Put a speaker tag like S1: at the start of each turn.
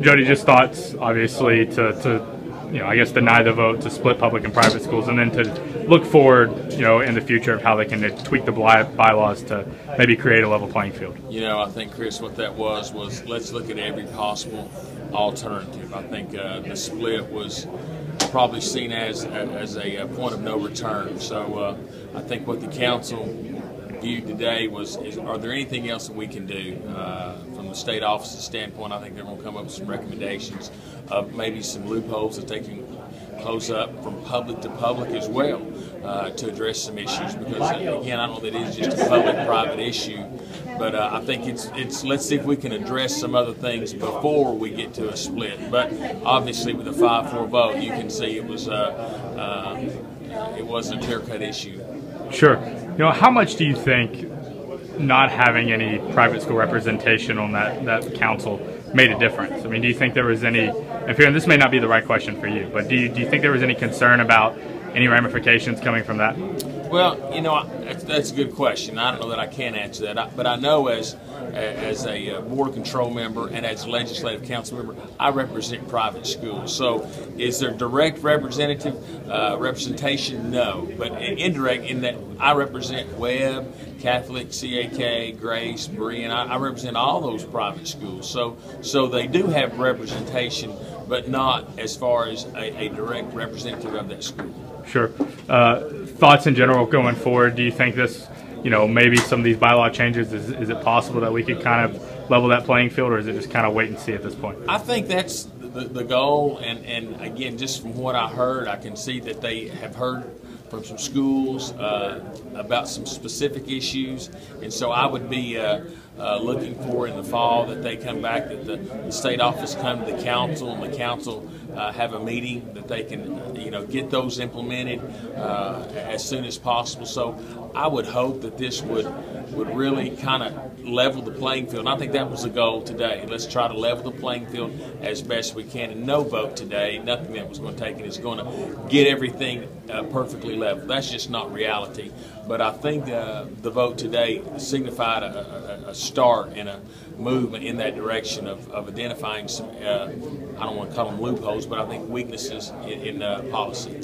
S1: Jody, just thoughts, obviously, I guess deny the vote to split public and private schools, and then to look forward, in the future of how they can tweak the bylaws to maybe create a level playing field.
S2: I think, Chris, what that was let's look at every possible alternative. I think the split was probably seen as a point of no return. So I think what the council viewed today was, are there anything else that we can do from the state office's standpoint? I think they're going to come up with some recommendations of maybe some loopholes that they can close up from public to public as well to address some issues, because again, I don't know that it is just a public-private issue, but I think it's let's see if we can address some other things before we get to a split. But obviously with a 5-4 vote, you can see it wasn't a clear-cut issue.
S1: Sure. How much do you think not having any private school representation on that council made a difference? I mean, do you think there was any, and this may not be the right question for you, but do you think there was any concern about any ramifications coming from that?
S2: Well, that's a good question. I don't know that I can answer that, but I know as a board control member and as a legislative council member, I represent private schools. So is there direct representation? No, but indirect in that I represent Webb, Catholic, CAK, Grace, Berean. I represent all those private schools. So they do have representation, but not as far as a direct representative of that school.
S1: Sure. Thoughts in general going forward? Do you think this, maybe some of these bylaw changes, is it possible that we could kind of level that playing field, or is it just kind of wait and see at this point?
S2: I think that's the goal, and again, just from what I heard, I can see that they have heard from some schools about some specific issues, and so I would be looking for in the fall that they come back, that the state office come to the council, and the council have a meeting that they can get those implemented as soon as possible. So I would hope that this would really kind of level the playing field, and I think that was the goal today. Let's try to level the playing field as best we can, and no vote today, nothing that was going to take it is going to get everything perfectly level. That's just not reality. But I think the vote today signified a start and a movement in that direction of identifying some, I don't want to call them loopholes, but I think weaknesses in policy.